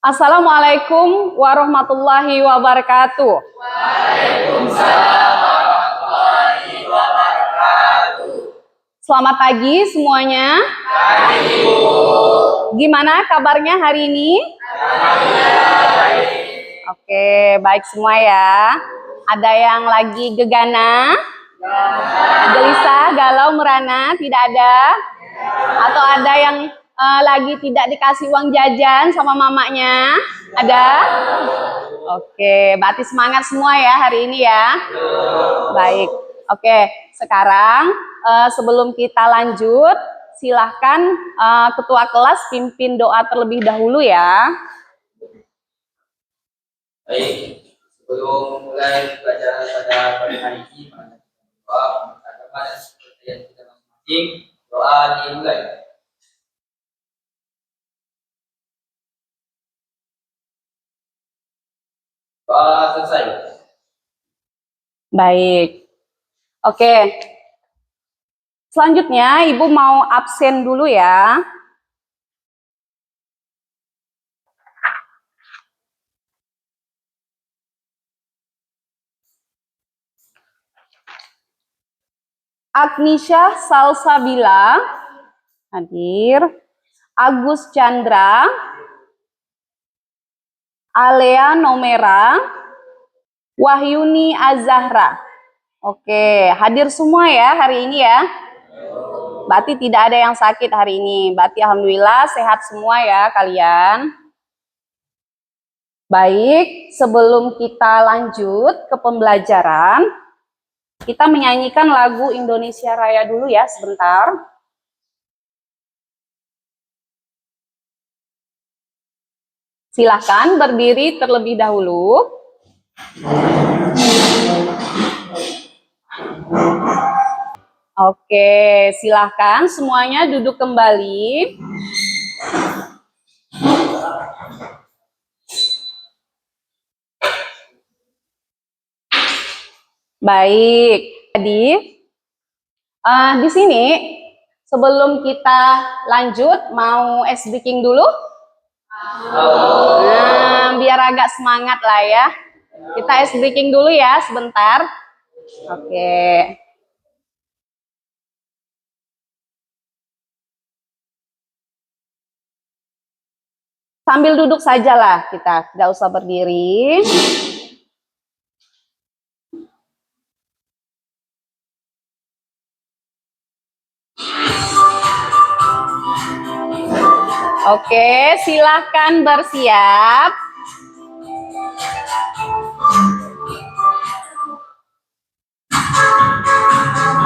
Assalamualaikum warahmatullahi wabarakatuh. Waalaikumsalam warahmatullahi wabarakatuh. Selamat pagi semuanya. Pagi, Bu. Gimana kabarnya hari ini? Baik. Oke, baik semua ya. Ada yang lagi gegana, gelisah, galau, merana, tidak ada? Atau ada yang lagi tidak dikasih uang jajan sama mamanya? Ada? Oke, berarti semangat semua ya hari ini ya. Baik. Oke, sekarang sebelum kita lanjut, silahkan ketua kelas pimpin doa terlebih dahulu ya. Baik, sebelum mulai pelajaran pada pagi hari ini, doa agama dan kepercayaan kita masing-masing, doa dimulai. Doa selesai. Baik. Oke. Selanjutnya, Ibu mau absen dulu ya. Agnisha Salsabila hadir. Agus Chandra, Alea Nomera, Wahyuni Azahra. Oke, hadir semua ya hari ini ya. Berarti tidak ada yang sakit hari ini. Berarti alhamdulillah sehat semua ya kalian. Baik, sebelum kita lanjut ke pembelajaran, kita menyanyikan lagu Indonesia Raya dulu ya sebentar. Silahkan berdiri terlebih dahulu. Oke, silahkan semuanya duduk kembali. Baik, jadi di sini sebelum kita lanjut mau ice breaking dulu. Nah, biar agak semangat lah ya. Kita ice breaking dulu ya sebentar. Oke. Sambil duduk sajalah kita, tidak usah berdiri. Oke, silahkan bersiap.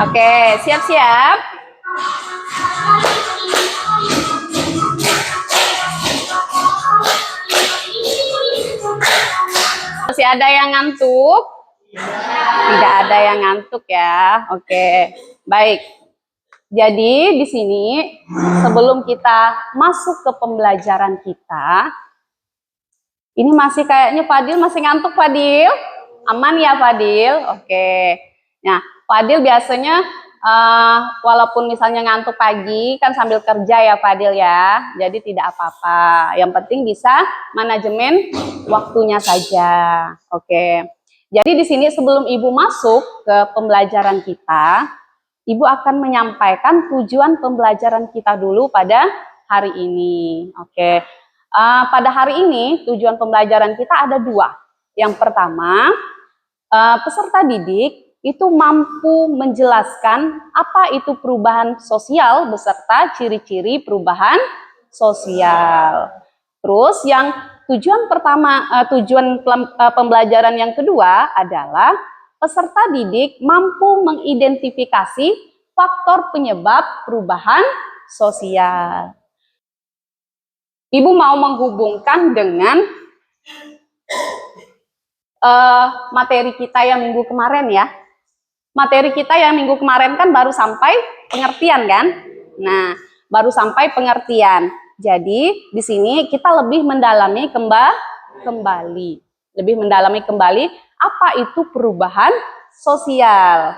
Oke, siap-siap. Masih ada yang ngantuk? Tidak ada yang ngantuk ya. Oke, baik. Jadi di sini sebelum kita masuk ke pembelajaran kita, ini masih kayaknya Fadil masih ngantuk Fadil. Aman ya Fadil? Oke. Nah, Fadil biasanya walaupun misalnya ngantuk pagi kan sambil kerja ya Fadil ya. Jadi tidak apa-apa. Yang penting bisa manajemen waktunya saja. Oke. Jadi di sini sebelum Ibu masuk ke pembelajaran kita, Ibu akan menyampaikan tujuan pembelajaran kita dulu pada hari ini. Oke. Pada hari ini tujuan pembelajaran kita ada dua. Yang pertama, peserta didik itu mampu menjelaskan apa itu perubahan sosial beserta ciri-ciri perubahan sosial. Terus yang tujuan pembelajaran yang kedua adalah peserta didik mampu mengidentifikasi faktor penyebab perubahan sosial. Ibu mau menghubungkan dengan materi kita yang minggu kemarin ya. Materi kita yang minggu kemarin kan baru sampai pengertian kan? Nah, baru sampai pengertian. Jadi di sini kita lebih mendalami kembali. Lebih mendalami kembali apa itu perubahan sosial.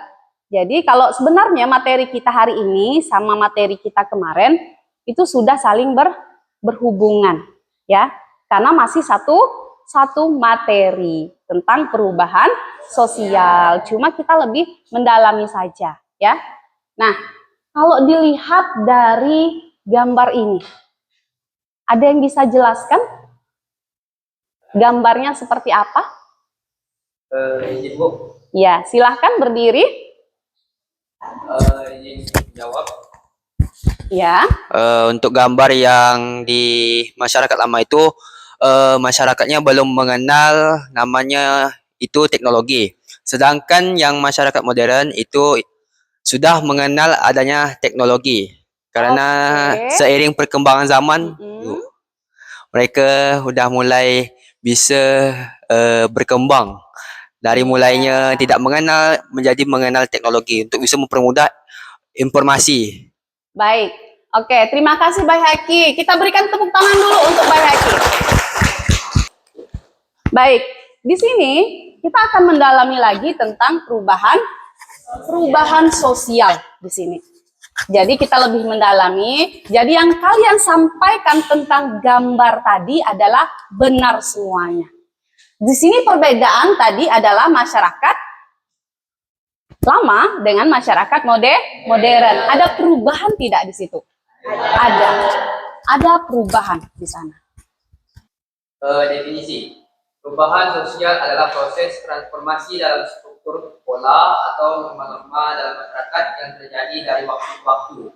Jadi kalau sebenarnya materi kita hari ini sama materi kita kemarin itu sudah saling berhubungan ya, karena masih satu materi tentang perubahan sosial. Cuma kita lebih mendalami saja, ya. Nah, kalau dilihat dari gambar ini, ada yang bisa jelaskan gambarnya seperti apa? Izin Bu, Ya, silahkan berdiri. izin jawab. Ya, Untuk gambar yang di masyarakat lama itu, masyarakatnya belum mengenal namanya itu teknologi. Sedangkan yang masyarakat modern itu sudah mengenal adanya teknologi. Karena Oke. seiring perkembangan zaman, mereka sudah mulai bisa berkembang. Dari mulainya tidak mengenal menjadi mengenal teknologi untuk bisa mempermudah informasi. baik. Oke, terima kasih Bay Haki. Kita berikan tepuk tangan dulu untuk Bay Haki. Baik, di sini kita akan mendalami lagi tentang perubahan sosial di sini. Jadi kita lebih mendalami. Jadi yang kalian sampaikan tentang gambar tadi adalah benar semuanya. Di sini perbedaan tadi adalah masyarakat lama dengan masyarakat modern. Ada perubahan tidak di situ? Ada perubahan di sana. Definisi. Perubahan sosial adalah proses transformasi dalam struktur pola atau norma-norma dalam masyarakat yang terjadi dari waktu ke waktu.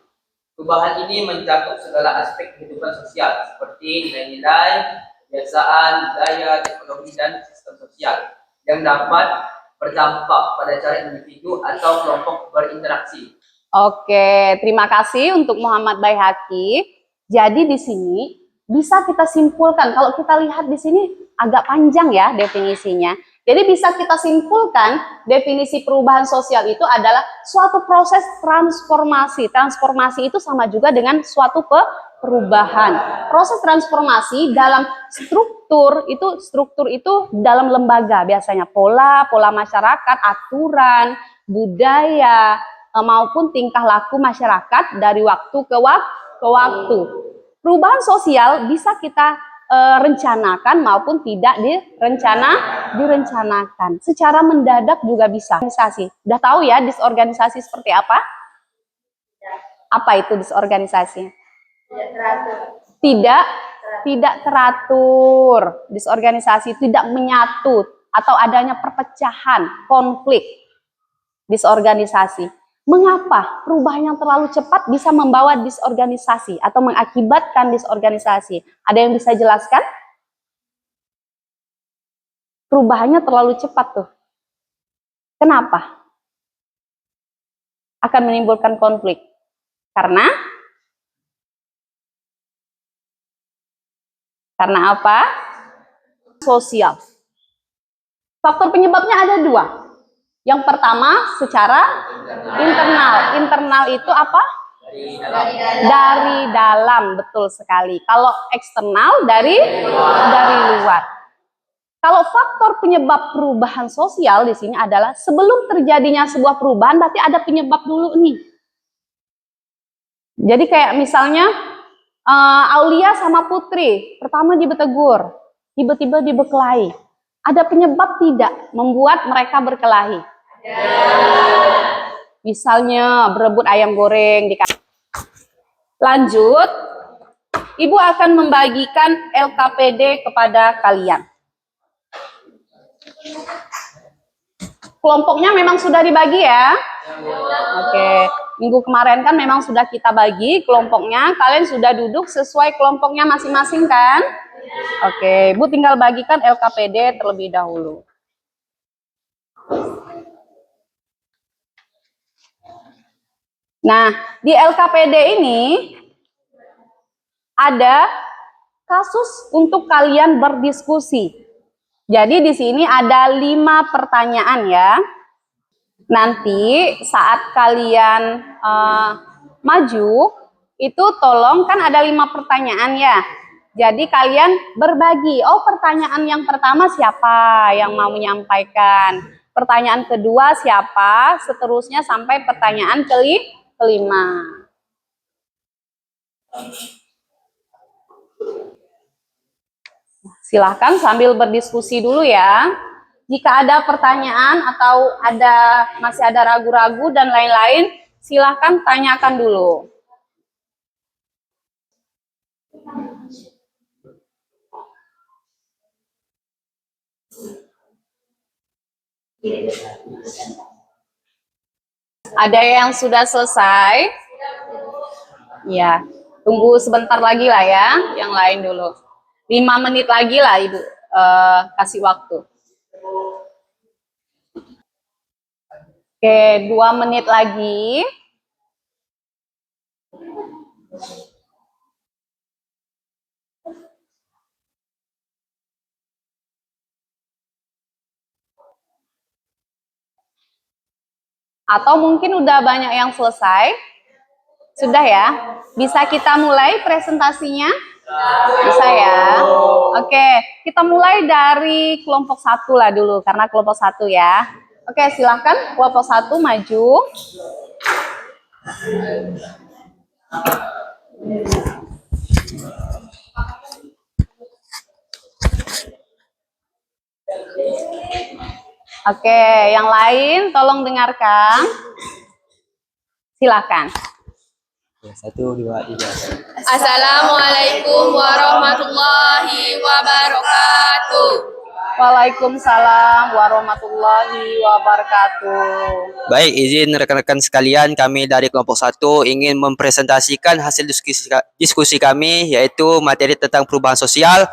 Perubahan ini mencakup segala aspek kehidupan sosial seperti nilai-nilai, kebiasaan, budaya, teknologi, dan sistem sosial yang dapat berdampak pada cara individu atau kelompok berinteraksi. Oke, terima kasih untuk Muhammad Baihaqi. Jadi di sini bisa kita simpulkan, kalau kita lihat di sini agak panjang ya definisinya. Jadi bisa kita simpulkan definisi perubahan sosial itu adalah suatu proses transformasi. Transformasi itu sama juga dengan suatu perubahan. Proses transformasi dalam struktur itu dalam lembaga biasanya pola masyarakat, aturan, budaya, maupun tingkah laku masyarakat dari waktu ke waktu. Perubahan sosial bisa kita rencanakan maupun tidak direncanakan. Secara mendadak juga bisa. Organisasi. Udah tahu ya disorganisasi seperti apa? Apa itu disorganisasi? Tidak teratur. Disorganisasi tidak menyatu atau adanya perpecahan, konflik. Disorganisasi. Mengapa perubahan yang terlalu cepat bisa membawa disorganisasi atau mengakibatkan disorganisasi? Ada yang bisa jelaskan? Perubahannya terlalu cepat tuh. Kenapa? Akan menimbulkan konflik. Karena apa? Sosial. Faktor penyebabnya ada dua. Yang pertama secara internal. Internal itu apa? Dari dalam, betul sekali. Kalau eksternal dari luar. Kalau faktor penyebab perubahan sosial di sini adalah sebelum terjadinya sebuah perubahan berarti ada penyebab dulu nih. Jadi kayak misalnya Aulia sama Putri, pertama dibetegur, tiba-tiba dibekelahi. Ada penyebab tidak membuat mereka berkelahi? Misalnya berebut ayam goreng. Lanjut, Ibu akan membagikan LKPD kepada kalian. Kelompoknya memang sudah dibagi ya? Oke, minggu kemarin kan memang sudah kita bagi kelompoknya. Kalian sudah duduk sesuai kelompoknya masing-masing kan? Oke, Ibu tinggal bagikan LKPD terlebih dahulu. Nah, di LKPD ini ada kasus untuk kalian berdiskusi. Jadi di sini ada 5 pertanyaan ya. Nanti saat kalian maju, itu tolong kan ada 5 pertanyaan ya. Jadi kalian berbagi, oh pertanyaan yang pertama siapa yang mau menyampaikan. Pertanyaan kedua siapa, seterusnya sampai pertanyaan kelima. Silahkan sambil berdiskusi dulu ya. Jika ada pertanyaan atau masih ada ragu-ragu dan lain-lain, silahkan tanyakan dulu. Ada yang sudah selesai? Ya, tunggu sebentar lagi lah ya, yang lain dulu. 5 menit lagi lah Ibu kasih waktu. Oke, 2 menit lagi. Atau mungkin udah banyak yang selesai? Sudah ya? Bisa kita mulai presentasinya? Bisa ya? Oke, kita mulai dari kelompok 1 lah dulu, karena kelompok 1 ya. Oke, silahkan kelompok 1 maju. Oke, yang lain tolong dengarkan. Silakan. 1, 2, 3. Assalamualaikum warahmatullahi wabarakatuh. Waalaikumsalam warahmatullahi wabarakatuh. Baik, izin rekan-rekan sekalian, kami dari kelompok 1 ingin mempresentasikan hasil diskusi kami, yaitu materi tentang perubahan sosial.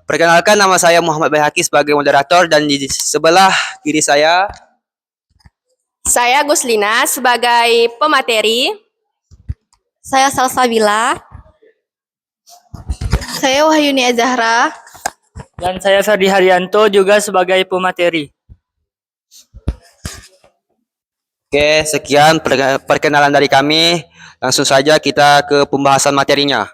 Perkenalkan, nama saya Muhammad Baihaqi sebagai moderator, dan di sebelah kiri saya Saya Guslina sebagai pemateri. Saya Salsabila. Saya Wahyuni Azahra. Dan saya Ferdi Haryanto juga sebagai pemateri. Oke, sekian perkenalan dari kami. Langsung saja kita ke pembahasan materinya.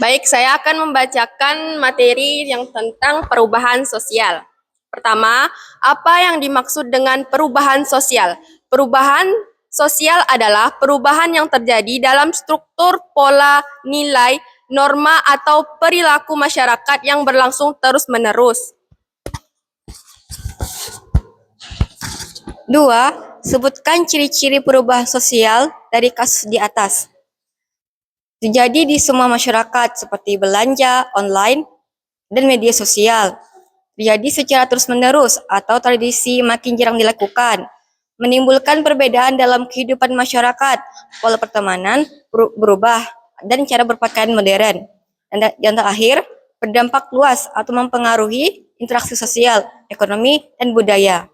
Baik, saya akan membacakan materi yang tentang perubahan sosial. Pertama, apa yang dimaksud dengan perubahan sosial? Perubahan sosial adalah perubahan yang terjadi dalam struktur, pola, nilai, norma, atau perilaku masyarakat yang berlangsung terus-menerus. 2. Sebutkan ciri-ciri perubahan sosial dari kasus di atas. Terjadi di semua masyarakat seperti belanja, online, dan media sosial. Terjadi secara terus-menerus atau tradisi makin jarang dilakukan. Menimbulkan perbedaan dalam kehidupan masyarakat, pola pertemanan berubah, dan cara berpakaian modern. Dan yang terakhir, berdampak luas atau mempengaruhi interaksi sosial, ekonomi, dan budaya.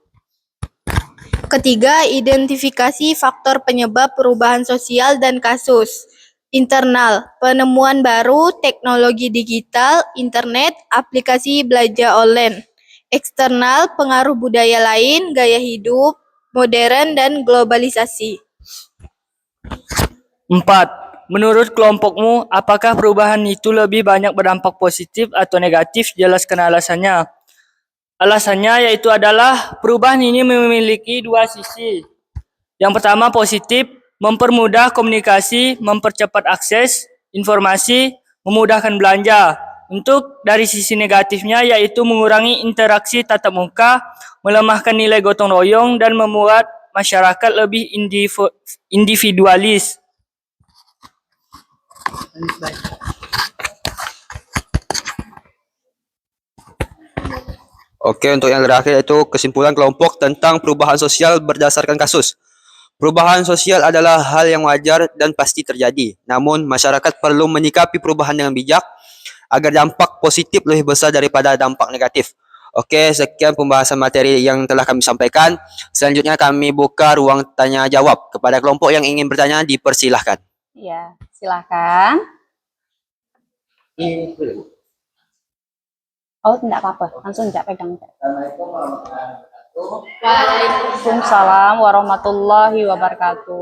Ketiga, identifikasi faktor penyebab perubahan sosial dan kasus. Internal, penemuan baru, teknologi digital, internet, aplikasi belajar online. Eksternal, pengaruh budaya lain, gaya hidup, modern, dan globalisasi. 4. Menurut kelompokmu, apakah perubahan itu lebih banyak berdampak positif atau negatif? Jelaskan alasannya. Alasannya yaitu adalah perubahan ini memiliki dua sisi. Yang pertama positif, mempermudah komunikasi, mempercepat akses informasi, memudahkan belanja. Untuk dari sisi negatifnya yaitu mengurangi interaksi tatap muka, melemahkan nilai gotong royong, dan membuat masyarakat lebih individualis. Oke, untuk yang terakhir yaitu kesimpulan kelompok tentang perubahan sosial berdasarkan kasus. Perubahan sosial adalah hal yang wajar dan pasti terjadi. Namun, masyarakat perlu menyikapi perubahan dengan bijak agar dampak positif lebih besar daripada dampak negatif. Oke, sekian pembahasan materi yang telah kami sampaikan. Selanjutnya kami buka ruang tanya jawab. Kepada kelompok yang ingin bertanya, dipersilahkan. Ya, silakan. Oh, tidak apa-apa. Langsung tidak pegang. Waalaikumsalam warahmatullahi wabarakatuh.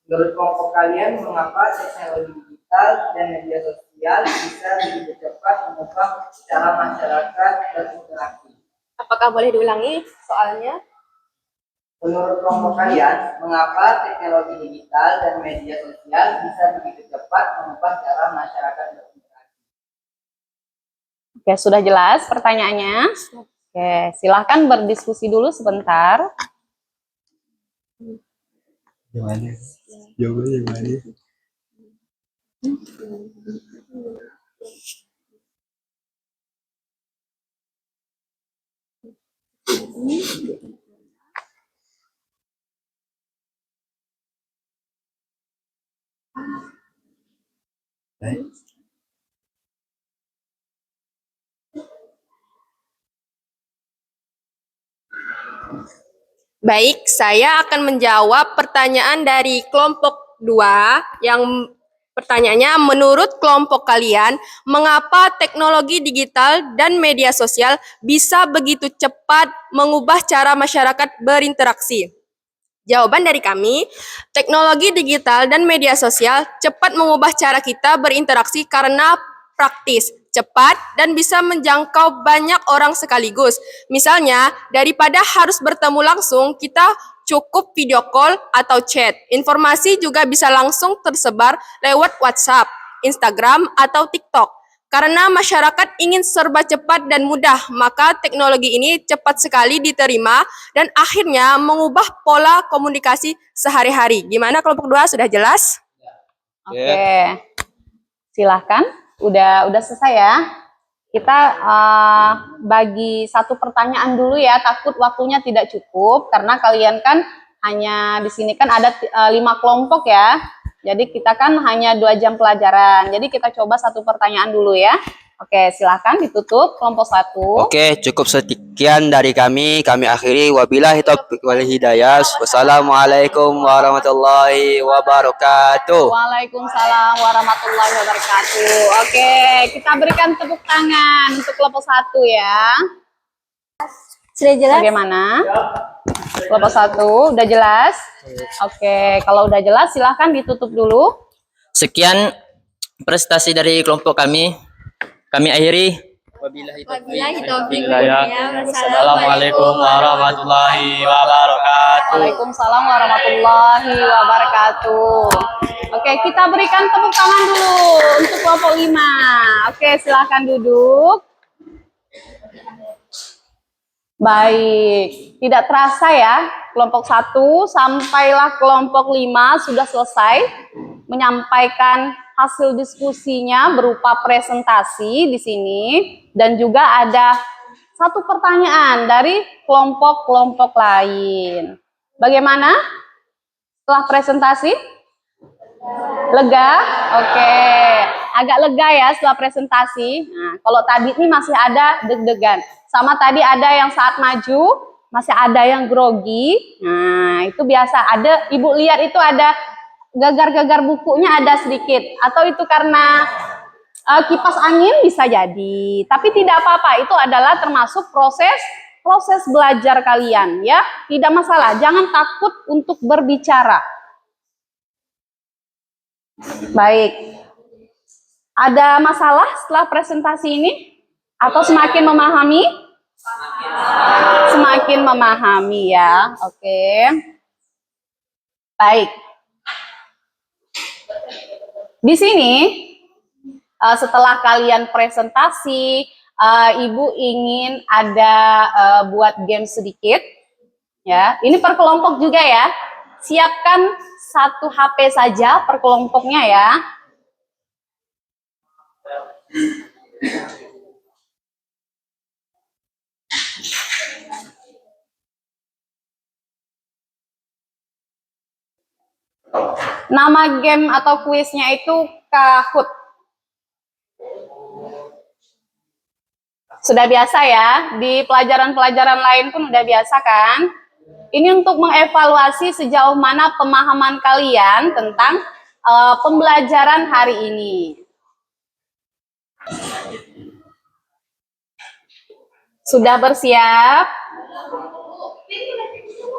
Menurut kelompok kalian, mengapa teknologi digital dan media sosial bisa begitu cepat mengubah cara masyarakat berinteraksi? Apakah boleh diulangi soalnya? Menurut kelompok kalian, mengapa teknologi digital dan media sosial bisa begitu cepat mengubah cara masyarakat berinteraksi? Oke, sudah jelas pertanyaannya? Oke, silahkan berdiskusi dulu sebentar. Gimana? Jawabannya gimana? Baik, saya akan menjawab pertanyaan dari kelompok 2 yang pertanyaannya, menurut kelompok kalian, mengapa teknologi digital dan media sosial bisa begitu cepat mengubah cara masyarakat berinteraksi? Jawaban dari kami, teknologi digital dan media sosial cepat mengubah cara kita berinteraksi karena praktis, cepat, dan bisa menjangkau banyak orang sekaligus. Misalnya, daripada harus bertemu langsung, kita cukup video call atau chat. Informasi juga bisa langsung tersebar lewat WhatsApp, Instagram, atau TikTok. Karena masyarakat ingin serba cepat dan mudah, maka teknologi ini cepat sekali diterima dan akhirnya mengubah pola komunikasi sehari-hari. Gimana kelompok 2, sudah jelas? Oke, silahkan. Udah selesai ya. Kita bagi satu pertanyaan dulu ya, takut waktunya tidak cukup karena kalian kan hanya di sini kan ada 5 kelompok ya. Jadi kita kan hanya 2 jam pelajaran. Jadi kita coba satu pertanyaan dulu ya. Oke, silahkan ditutup kelompok 1. Oke, cukup sekian dari kami. Kami akhiri. Wabillahi taufiq wal hidayah. Wassalamualaikum warahmatullahi wabarakatuh. Waalaikumsalam warahmatullahi wabarakatuh. Oke, kita berikan tepuk tangan untuk kelompok 1 ya. Sudah jelas? Bagaimana? Kelompok 1 udah jelas? Oke, kalau udah jelas silahkan ditutup dulu. Sekian prestasi dari kelompok kami. Kami akhiri. Wabillahi taufiq. Assalamualaikum warahmatullahi wabarakatuh. Waalaikumsalam warahmatullahi wabarakatuh. Oke, kita berikan tepuk tangan dulu untuk kelompok 5. Oke, silahkan duduk. Baik, tidak terasa ya, kelompok 1 sampailah kelompok 5 sudah selesai menyampaikan hasil diskusinya berupa presentasi di sini dan juga ada satu pertanyaan dari kelompok-kelompok lain. Bagaimana setelah presentasi? Lega? Oke, agak lega ya setelah presentasi. Nah, kalau tadi ini masih ada deg-degan. Sama tadi ada yang saat maju, masih ada yang grogi. Nah, itu biasa. Ada, Ibu lihat itu ada gagar-gagar bukunya ada sedikit. Atau itu karena kipas angin bisa jadi. Tapi tidak apa-apa, itu adalah termasuk proses belajar kalian ya. Tidak masalah, jangan takut untuk berbicara. Baik. Ada masalah setelah presentasi ini? Atau semakin memahami? Semakin memahami ya. Oke. Baik. Di sini setelah kalian presentasi, Ibu ingin ada buat game sedikit. Ya, ini per kelompok juga ya. Siapkan 1 HP saja per kelompoknya ya. Nama game atau kuisnya itu Kahoot. Sudah biasa ya, di pelajaran-pelajaran lain pun udah biasa kan? Ini untuk mengevaluasi sejauh mana pemahaman kalian tentang pembelajaran hari ini. Sudah bersiap?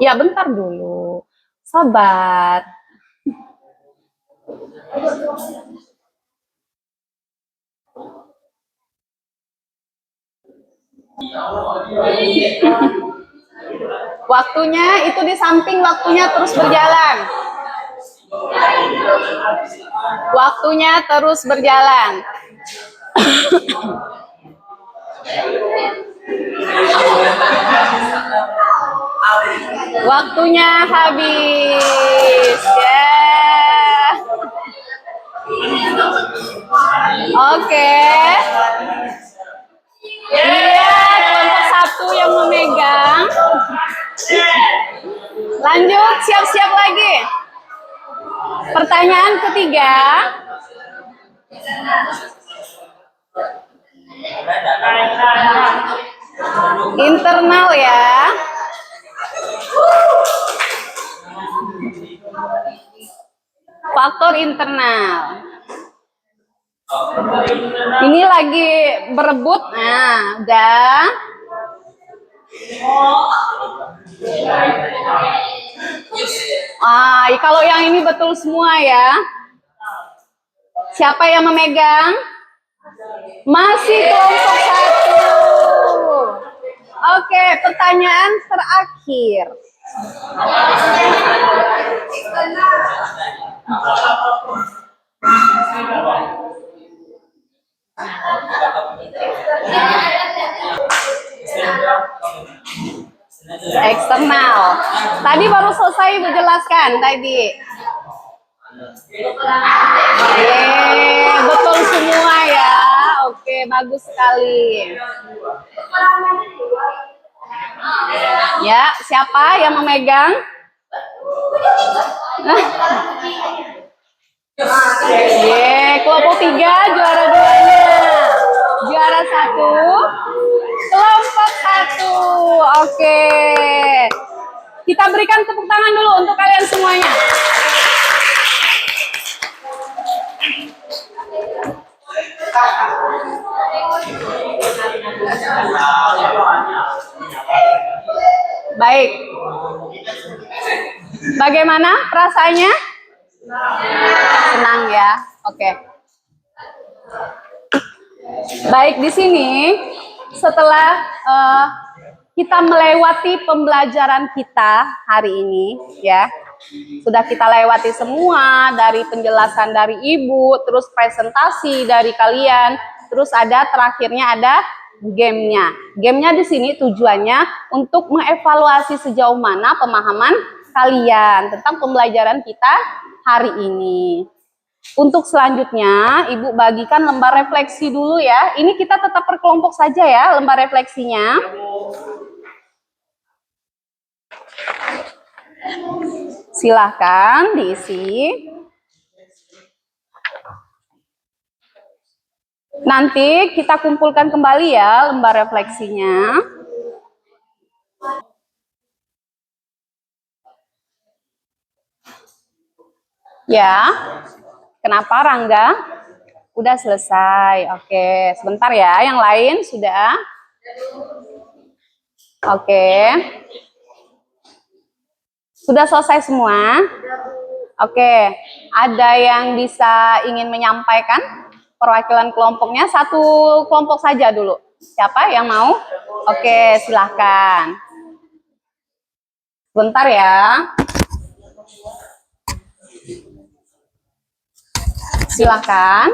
Ya, bentar dulu. Sabar. Waktunya itu di samping, waktunya terus berjalan. Waktunya terus berjalan. Waktunya habis. Ya. Oke. Iya, kelompok satu yang memegang. Lanjut, siap-siap lagi. Pertanyaan ketiga. Internal ya. Faktor internal. Ini lagi berebut. Nah, udah. Kalau yang ini betul semua ya. Siapa yang memegang? Masih kelompok satu. Oke, pertanyaan terakhir. Eksternal. Tadi baru selesai Ibu jelaskan tadi. Betul semua ya. Oke, bagus sekali. Ya, siapa yang memegang? Kelompok 3 juara 2-nya. Juara 1 kelompok 1. Oke. Kita berikan tepuk tangan dulu untuk kalian semuanya. Baik. Bagaimana perasaannya? Senang ya. Oke. Baik, di sini setelah kita melewati pembelajaran kita hari ini ya. Sudah kita lewati semua dari penjelasan dari Ibu, terus presentasi dari kalian, terus terakhirnya ada gamenya. Gamenya di sini tujuannya untuk mengevaluasi sejauh mana pemahaman kalian tentang pembelajaran kita hari ini. Untuk selanjutnya, Ibu bagikan lembar refleksi dulu ya. Ini kita tetap per kelompok saja ya, lembar refleksinya. Silahkan diisi. Nanti kita kumpulkan kembali ya lembar refleksinya. Ya, kenapa Rangga? Udah selesai. Oke, sebentar ya. Yang lain sudah? Oke. Sudah selesai semua? Oke. Ada yang bisa ingin menyampaikan perwakilan kelompoknya? Satu kelompok saja dulu. Siapa yang mau? Oke, silahkan. Sebentar ya. Silahkan.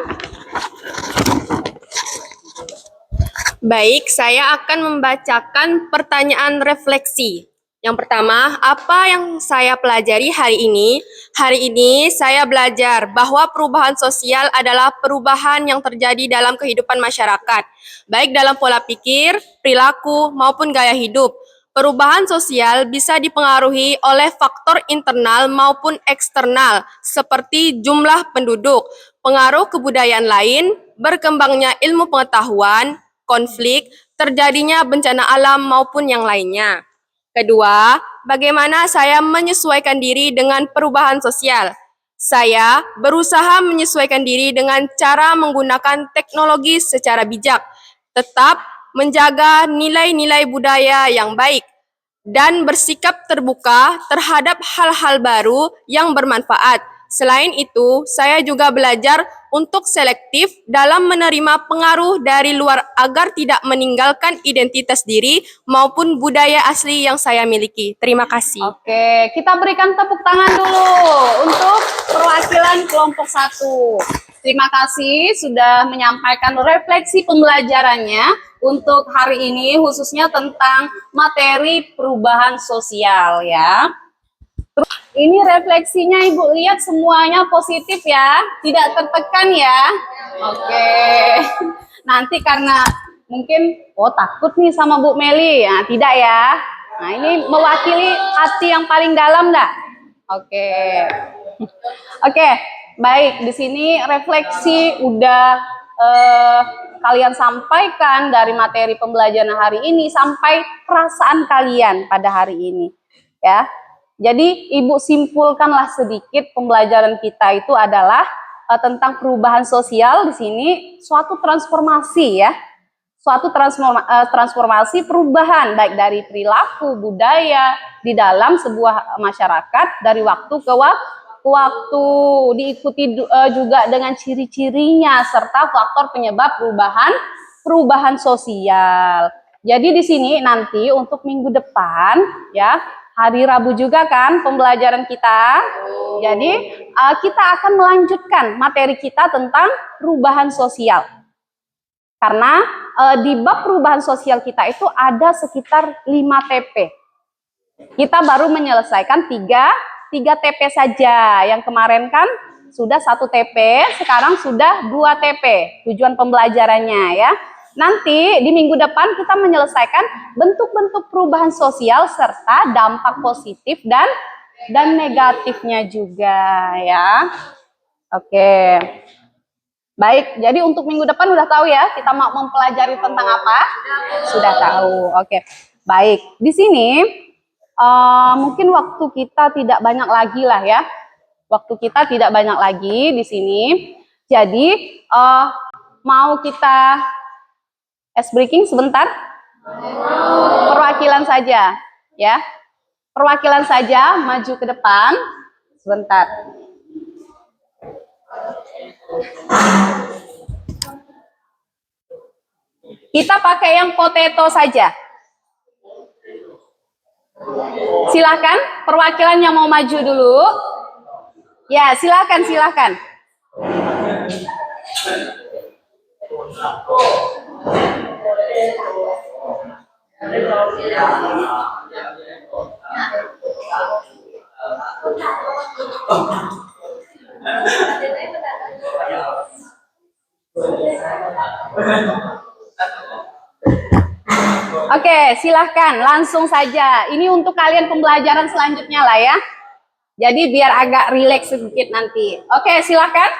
Baik, saya akan membacakan pertanyaan refleksi. Yang pertama, apa yang saya pelajari hari ini? Hari ini saya belajar bahwa perubahan sosial adalah perubahan yang terjadi dalam kehidupan masyarakat, baik dalam pola pikir, perilaku, maupun gaya hidup. Perubahan sosial bisa dipengaruhi oleh faktor internal maupun eksternal, seperti jumlah penduduk, pengaruh kebudayaan lain, berkembangnya ilmu pengetahuan, konflik, terjadinya bencana alam maupun yang lainnya. Kedua, bagaimana saya menyesuaikan diri dengan perubahan sosial? Saya berusaha menyesuaikan diri dengan cara menggunakan teknologi secara bijak, tetap menjaga nilai-nilai budaya yang baik, dan bersikap terbuka terhadap hal-hal baru yang bermanfaat. Selain itu, saya juga belajar untuk selektif dalam menerima pengaruh dari luar agar tidak meninggalkan identitas diri maupun budaya asli yang saya miliki. Terima kasih. Oke, kita berikan tepuk tangan dulu untuk perwakilan kelompok 1. Terima kasih sudah menyampaikan refleksi pembelajarannya untuk hari ini khususnya tentang materi perubahan sosial ya. Terus ini refleksinya Ibu lihat semuanya positif ya, tidak tertekan ya. Oke. Nanti karena mungkin takut nih sama Bu Meli ya, tidak ya. Nah, ini mewakili hati yang paling dalam enggak? Oke. Oke, baik. Di sini refleksi udah kalian sampaikan dari materi pembelajaran hari ini sampai perasaan kalian pada hari ini, ya. Jadi Ibu simpulkanlah sedikit pembelajaran kita itu adalah tentang perubahan sosial di sini suatu transformasi ya. Suatu transformasi perubahan baik dari perilaku budaya di dalam sebuah masyarakat dari waktu ke waktu, diikuti juga dengan ciri-cirinya serta faktor penyebab perubahan sosial. Jadi di sini nanti untuk minggu depan ya, hari Rabu juga kan pembelajaran kita. Jadi kita akan melanjutkan materi kita tentang perubahan sosial. Karena di bab perubahan sosial kita itu ada sekitar 5 TP. Kita baru menyelesaikan 3 TP saja. Yang kemarin kan sudah 1 TP, sekarang sudah 2 TP tujuan pembelajarannya ya. Nanti di minggu depan kita menyelesaikan bentuk-bentuk perubahan sosial serta dampak positif dan negatifnya juga ya. Oke. Baik, jadi untuk minggu depan udah tahu ya kita mau mempelajari tentang apa? Sudah tahu. Oke. Baik, di sini mungkin waktu kita tidak banyak lagi lah ya. Waktu kita tidak banyak lagi di sini. Jadi mau kita ice breaking sebentar? Perwakilan saja ya. Perwakilan saja maju ke depan sebentar. Kita pakai yang potato saja. Silakan perwakilan yang mau maju dulu. Ya, silakan. Oke, silahkan langsung saja. Ini untuk kalian pembelajaran selanjutnya lah ya. Jadi biar agak rileks sedikit nanti. Oke, silahkan.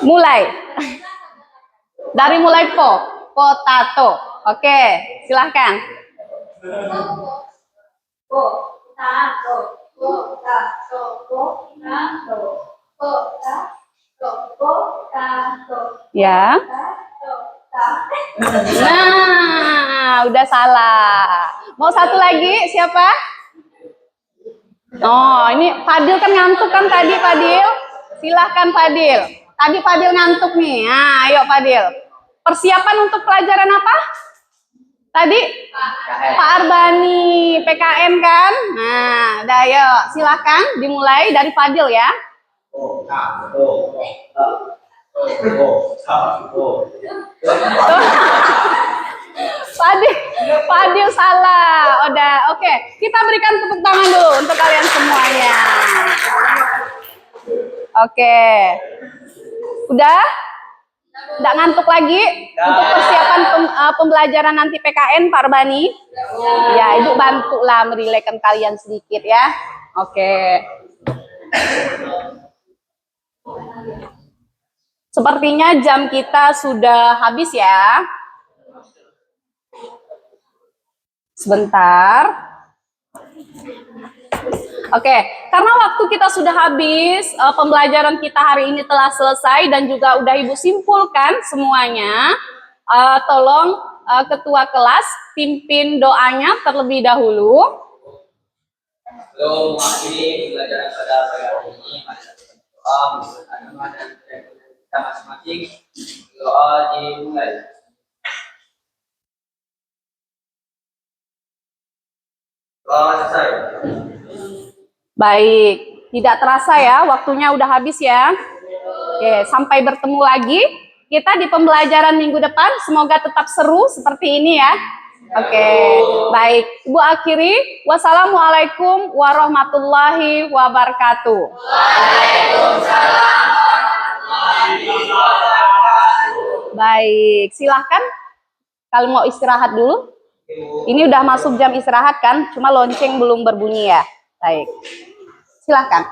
Mulai. Dari mulai potato. Oke, silahkan. Ya. Nah, udah salah. Mau satu lagi siapa? Oh, ini Fadil kan ngantuk kan tadi Fadil. Silahkan Fadil. Tadi Fadil ngantuk nih. Nah, ayo Fadil. Persiapan untuk pelajaran apa? Tadi? Pak Arbani, PKN kan? Nah, udah ayo. Silahkan dimulai dari Fadil ya. Fadil salah. Udah, oke. Kita berikan tepuk tangan dulu untuk kalian semuanya. Oke. Udah? Nggak ngantuk lagi untuk persiapan pembelajaran nanti PKN Pak Arbani? Ya, Ibu bantulah merilekkan kalian sedikit ya. Oke. Sepertinya jam kita sudah habis ya. Sebentar. Oke, karena waktu kita sudah habis, pembelajaran kita hari ini telah selesai dan juga udah Ibu simpulkan semuanya. Tolong Ketua kelas pimpin doanya terlebih dahulu. Sebelum mengakhiri pembelajaran pada pagi hari ini, mari kita berdoa bersama dan kita masing-masing. Doa dimulai. Doa selesai. Baik, tidak terasa ya, waktunya udah habis ya. Oke, sampai bertemu lagi Kita di pembelajaran minggu depan semoga tetap seru seperti ini ya. Oke, baik. Ibu akhiri. Wassalamualaikum warahmatullahi wabarakatuh. Baik, silahkan kalau mau istirahat dulu. Ini udah masuk jam istirahat kan? Cuma lonceng belum berbunyi ya. Baik, silahkan.